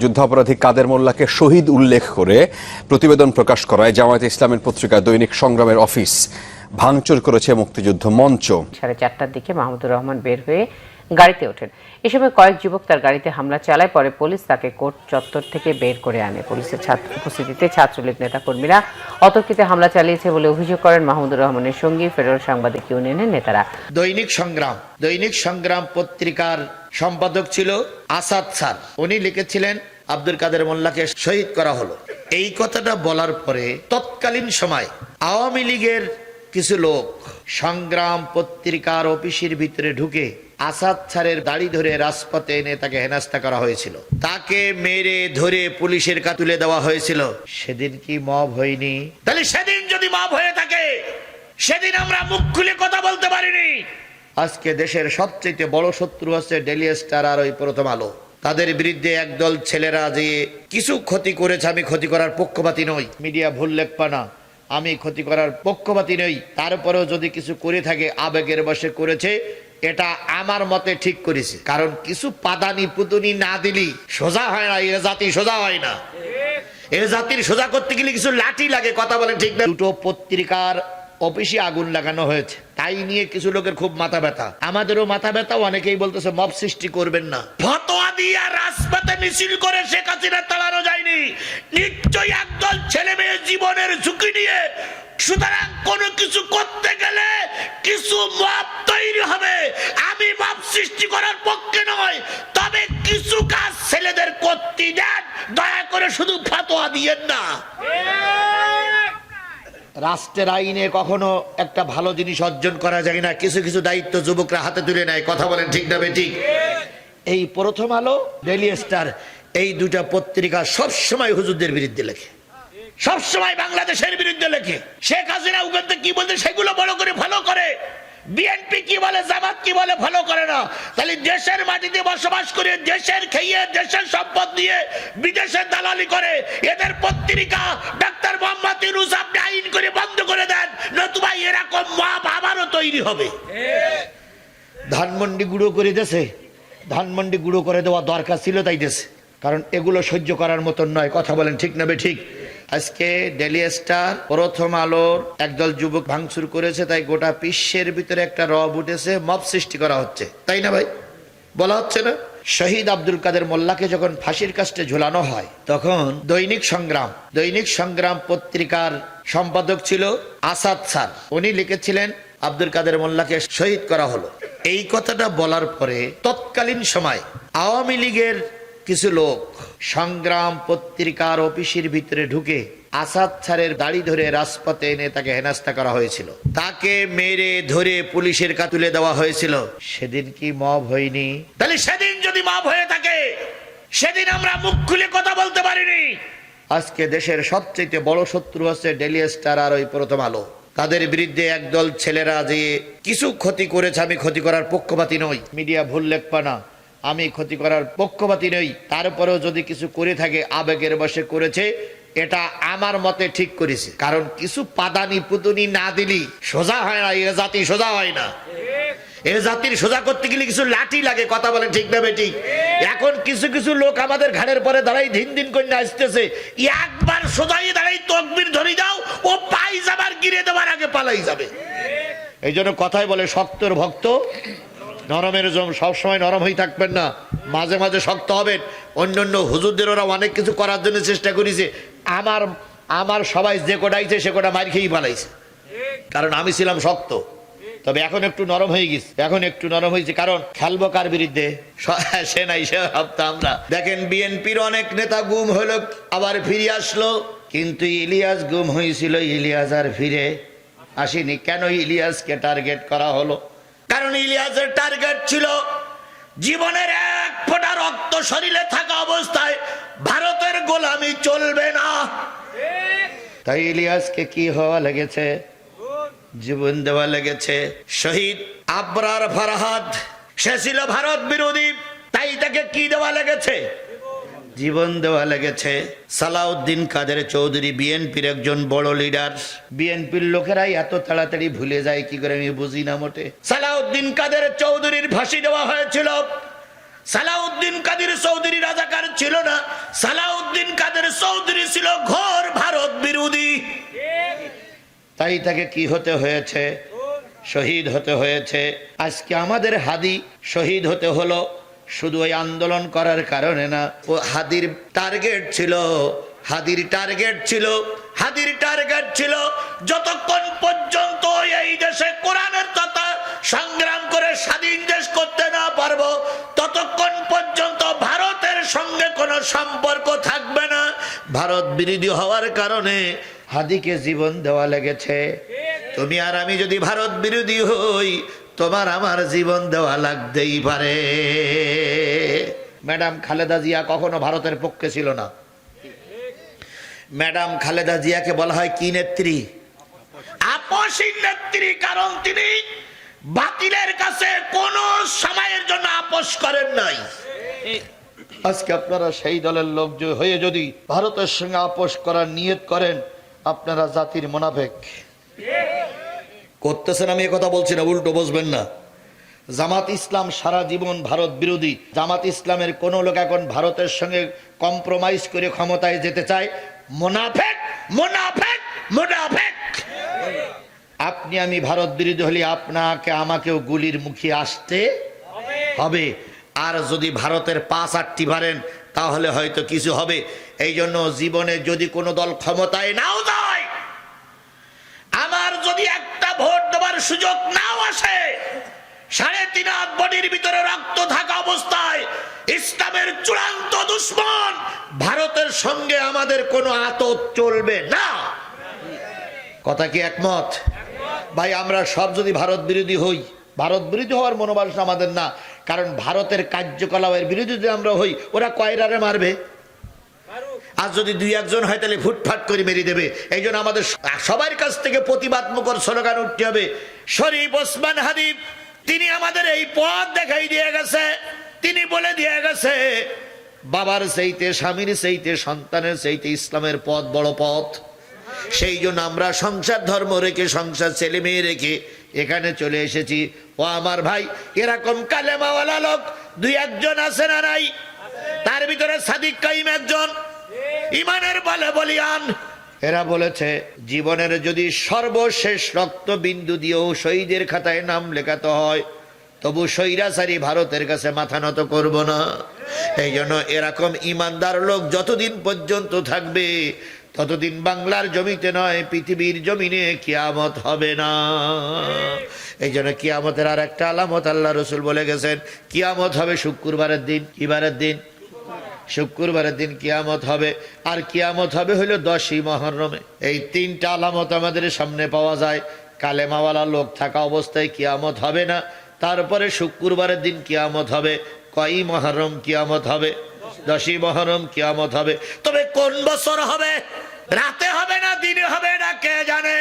যুদ্ধাপরাধী কাদের মোল্লাকে শহীদ উল্লেখ করে প্রতিবেদন প্রকাশ করায় জামায়াতে ইসলামের পত্রিকা দৈনিক সংগ্রামের অফিস ভাঙচুর করেছে মুক্তিযুদ্ধ মঞ্চ। 4:30টার দিকে মাহমুদুর রহমান বের হয়ে গাড়িতে ওঠেন। এ সময় কয়েক যুবক তার গাড়িতে হামলা চালায়। পরে পুলিশ তাকে কোর্ট চত্বর থেকে বের করে আনে। পুলিশের উপস্থিতিতে ছাত্রলীগ নেতাকর্মীরা অতর্কিতে হামলা চালিয়েছে বলে অভিযোগ করেন মাহমুদুর রহমানের সঙ্গী ফেডারেল সাংবাদিক ইউনিয়নের নেতারা। দৈনিক সংগ্রাম পত্রিকার সম্পাদক ছিল আসাদ স্যার। উনি লিখেছিলেন আব্দুল কাদের মোল্লাকে শহীদ করা হলো। এই কথাটা বলার পরে তৎকালীন সময় আওয়ামী লীগের কিছু লোক সংগ্রাম পত্রিকার অফিসের ভিতরে ঢুকে আসাদ স্যারের দাড়ি ধরে রাজপথে এনে তাকে হেনস্থা করা হয়েছিল। তাকে মেরে ধরে পুলিশের কাছে তুলে দেওয়া হয়েছিল। সেদিন কি মব হয়নি? তাহলে সেদিন যদি মব হয়ে থাকে, সেদিন আমরা মুখ খুলে কথা বলতে পারিনি। আজকে দেশের সবচেয়ে বড় শত্রু হচ্ছে ডেইলি স্টার আর ওই প্রথম আলো। তাদের বিরুদ্ধে একদল ছেলেরা যে কিছু ক্ষতি করেছে, আমি ক্ষতি করার পক্ষপাতী নই, মিডিয়া ভুল লেখবা না, আমি ক্ষতি করার পক্ষপাতী নই। তারপরেও যদি কিছু করে থাকে আবেগের বশে করেছে, এটা আমার মতে ঠিক করেছে। কারণ কিছু পাদানি পুতুনি না দিলি সোজা হয় না, এ জাতি সোজা হয় না। এ জাতির সোজা করতে গেলে কিছু লাঠি লাগে, কথা বলেন ঠিক না? দুটো পত্রিকার অফিসে আগুন লাগানো হয়েছে, তাই নিয়ে কিছু লোকের খুব মাথা ব্যথা, আমাদেরও মাথা ব্যথা। অনেকেই বলতেছে মব সৃষ্টি করবেন না। ফতোয়া দিয়ে রাজপথে মিছিল করে শেখ হাসিনা তাড়ানো যায়নি। নিশ্চয়ই একদল ছেলে মেয়ে জীবনের ঝুঁকি নিয়ে, সুতরাং কোনো কিছু করতে গেলে কিছু মব তৈরি হবে। আমি মব সৃষ্টি করার পক্ষে নয়, তবে কিছু কাজ ছেলেদের করতে দেন, দয়া করে শুধু ফতোয়া দিয়েন না। রাষ্ট্রের আইনে কখনো একটা ভালো জিনিস অর্জন করা যায় না, কিছু কিছু দায়িত্ব যুবকরা হাতে তুলে নেয়, কথা বলেন ঠিক না বেঠিক? এই প্রথম আলো, ডেইলি স্টার, এই দুটা পত্রিকা সবসময় হুজুরদের বিরুদ্ধে লেখে, সবসময় বাংলাদেশের বিরুদ্ধে লেখে। শেখ হাসিনা উগান্তে কি বলতে সেগুলো বড় করে ভালো করে, বিএনপি কি বলে, জামাত কি বলে ভালো করে না। তাহলে দেশের মাটিতে বসবাস করে, দেশের খেয়ে, দেশের সম্পদ নিয়ে বিদেশের দালালি করে এদের পত্রিকা ডাক্তার মোহাম্মদ ইউনূস আপনি আইন করে বন্ধ করে দেন, নতুবা এরকম মব আবারও তৈরি হবে। ধানমন্ডি গুঁড়ো করে দেশে, ধানমন্ডি গুঁড়ো করে দেওয়া দরকার ছিল, তাই দেশে, কারণ এগুলো সহ্য করার মতন নয়, কথা বলেন ঠিক না বেঠিক? আজকে ডেইলি স্টার, প্রথম আলোর একদল যুবক ভাঙচুর করেছে, তাই গোটা বিশ্বের ভিতরে একটা রব উঠেছে, মব সৃষ্টি করা হচ্ছে, তাই না ভাই? বলা হচ্ছে না? শহীদ আব্দুল কাদের মোল্লাকে যখন ফাঁসির কাস্টে ঝুলানো হয়, তখন দৈনিক সংগ্রাম পত্রিকার সম্পাদক ছিল আসাদ স্যার। উনি লিখেছিলেন আব্দুল কাদের মোল্লাকে শহীদ করা হলো। এই কথাটা বলার পরে তৎকালীন সময় আওয়ামী লীগের কিছু লোক সংগ্রাম পত্রিকার অফিসের ভিতরে ঢুকে আসাদ স্যারের দাড়ি ধরে রাজপথে এনে তাকে হেনস্থা করা হয়েছিল। তাকে মেরে ধরে পুলিশের কাছে তুলে দেওয়া হয়েছিল। সেদিন কি মব হয়নি? তাহলে সেদিন যদি মব হয়ে থাকে, সেদিন আমরা মুখ খুলে কথা বলতে পারিনি। আজকে দেশের সবচেয়ে বড় শত্রু হচ্ছে ডেইলি স্টার আর ওই প্রথম আলো। তাদের বিরুদ্ধে একদল ছেলেরা যে কিছু ক্ষতি করেছে, আমি ক্ষতি করার পক্ষপাতী নই, মিডিয়া ভুল লেখবা না, আমি ক্ষতি করার পক্ষপাতী নই। তারপরেও যদি কিছু করে থাকে আবেগের বশে করেছে, এটা আমার মতে ঠিক করেছে। কারণ কিছু পাদানি পুতুনি না দিলি সোজা হয় না, এ জাতি সোজা হয় না। এ জাতির সোজা করতে গেলে কিছু লাঠি লাগে, কথা বলেন ঠিক না বেঠিক? এখন কিছু কিছু লোক আমাদের ঘাড়ের পরে দাঁড়াই দিন দিন করে আসতেছে, একবার সোজাই দাঁড়াই তকবীর ধরে দাও, ও পাই যাবার গিরে দেওয়ার আগে পালাই যাবে। এই জন্য কথাই বলে শক্তর ভক্ত, নরমের জন্য সবসময় নরম হয়ে থাকবেন না, মাঝে মাঝে শক্ত হবেন। অন্যান্য হুজুরদের ওরা অনেক কিছু করার জন্য চেষ্টা করেছে, আমার সবাই যে কোটাইছে সে কোটা মার খেয়েই পালাইছে, কারণ আমি ছিলাম শক্ত। তবে এখন একটু নরম হয়ে গেছে, কারণ খেলবো কার বিরুদ্ধে? সে নাই, সে ভাবতাম আমরা। দেখেন বিএনপির অনেক নেতা গুম হলো, আবার ফিরে আসলো, কিন্তু ইলিয়াস গুম হয়েছিল, ইলিয়াস আর ফিরে আসেনি। কেন ইলিয়াসকে টার্গেট করা হলো? কারণ ইলিয়াসের টার্গেট ছিল জীবনের এক ফোঁটা রক্ত শরীরে থাকা অবস্থায় ভারতের গোলামি চলবে না। তাই ইলিয়াসকে কি হওয়া লেগেছে? জীবন দেওয়া লেগেছে। শহীদ আবরার ফারহাদ, সে ছিল ভারত বিরোধী, তাই তাকে কি দেওয়া লেগেছে? জীবন দেওয়া লেগেছে। সালাউদ্দিন কাদের চৌধুরী বিএনপির একজন বড় লিডার, বিএনপির লোকেরাই এত তাড়াতাড়ি ভুলে যায় কি করে আমি বুঝি না মোটে। সালাউদ্দিন কাদের চৌধুরীর ফাঁসি দেওয়া হয়েছিল। সালাউদ্দিন কাদের চৌধুরী রাজাকার ছিল না, সালাউদ্দিন কাদের চৌধুরী ছিল ঘোর ভারত বিরোধী। তাই তাকে কি হতে হয়েছে? শহীদ হতে হয়েছে। আজকে আমাদের হাদি শহীদ হতে হলো শুধু ওই আন্দোলন করার কারণে না। ও হাদির টার্গেট ছিল, হাদির টার্গেট ছিল, হাদির টার্গেট ছিল যতক্ষণ পর্যন্ত এই দেশে কোরআনের তথা সংগ্রাম করে স্বাধীন দেশ করতে না পারবো, ততক্ষণ পর্যন্ত ভারতের সঙ্গে কোনো সম্পর্ক থাকবে না। ভারত বিরোধী হওয়ার কারণে হাদিকে জীবন দেওয়া লেগেছে। তুমি আর আমি যদি ভারত বিরোধী হই, তোমার আমার জীবন দেওয়া লাগতেই পারে। ম্যাডাম খালেদা জিয়া কখনো ভারতের পক্ষে ছিল না। ম্যাডাম খালেদা জিয়াকে বলা হয় কি নেত্রী? আপসী নেত্রী। কারণ তিনি বাতিলের কাছে কোন সময়ের জন্য আপোষ করেন নাই। আজকে আপনারা সেই দলের লোক হয়ে যদি ভারতের সঙ্গে আপোষ করার নিয়ত করেন, আপনারা জাতির মুনাফিক করতেছেন। আমি কথা বলছি না, উল্টো বুঝবেন না। জামাত ইসলাম সারা জীবন ভারত বিরোধী। জামাত ইসলামের কোন লোক এখন ভারতের সঙ্গে কম্প্রোমাইজ করে ক্ষমতায় যেতে চায়। মুনাফিক, মুনাফিক, মুনাফিক। আপনি আমি ভারত বিরোধী হলে আপনাকে আমাকেও গুলির মুখে আসতে হবে। আর যদি ভারতের 5-8টি মারেন তাহলে হয়তো কিছু হবে। এই জন্য জীবনে যদি কোনো দল ক্ষমতায় নাও যায়, আমার যদি একটা ভোট দেওয়ার সুযোগ নাও আসে, 3.5 হাত বডির ভিতরে রক্ত থাকা অবস্থায় ইসলামের চূড়ান্ত দুশমন ভারতের সঙ্গে আমাদের কোনো আতত চলবে না। কথা কি একমত? ভাই আমরা সব যদি ভারত বিরোধী হই, ভারত বিরোধী হওয়ার মনোভাব আমাদের না। কারণ ভারতের কার্যকলাপের বিরোধী যদি আমরা হই, ওরা কয়রারে মারবে? আর যদি 2-1 হয় তাহলে ফুটফাট করে মেরে দেবে। এই জন্য আমাদের সবার কাছ থেকে প্রতিবাদমুখর স্লোগান উঠতে হবে। শরীফ ওসমান হাদি তিনি আমাদের এই পথ দেখাই দিয়ে গেছে। তিনি বলে দিয়ে গেছে, বাবার চাইতে, স্বামীর চাইতে, সন্তানের চাইতে ইসলামের পথ বড় পথ। সেই জন্য আমরা সংসার ধর্ম রেখে, সংসার ছেলে মেয়ে রেখে এখানে চলে এসেছি। ও আমার ভাই, এরকম কালেমাওয়ালা লোক 2-1 জন আছে না নাই? তার ভিতরে সাদিক কাইম একজন, ইমানের বলে বলিয়ান। এরা বলেছে জীবনের যদি সর্বশেষ রক্ত বিন্দু দিয়েও শহীদের খাতায় নাম লেখাতে হয়, তবু স্বৈরাচারী ভারতের কাছে মাথা নত করব না। এই জন্য এরকম ইমানদার লোক যতদিন পর্যন্ত থাকবে, ততদিন বাংলার জমিতে নয় পৃথিবীর জমিনে কিয়ামত হবে না। এই জন্য কিয়ামতের আর একটা আলামত আল্লাহ রসুল বলে গেছেন, কিয়ামত হবে শুক্রবারের দিন। কি বারের দিন? শুক্রবারের দিন কিয়ামত হবে। আর কিয়ামত হবে হইল 10ই মুহররমে। এই 3টা আলামত আমাদের সামনে পাওয়া যায়। কালেমাওয়ালা লোক থাকা অবস্থায় কিয়ামত হবে না। তারপরে শুক্রবারের দিন কিয়ামত হবে। কয়ই মুহররম কিয়ামত হবে? 10ই মুহররম কিয়ামত হবে। তবে কোন বছর হবে? রাতে হবে না দিনে হবে না কে জানে?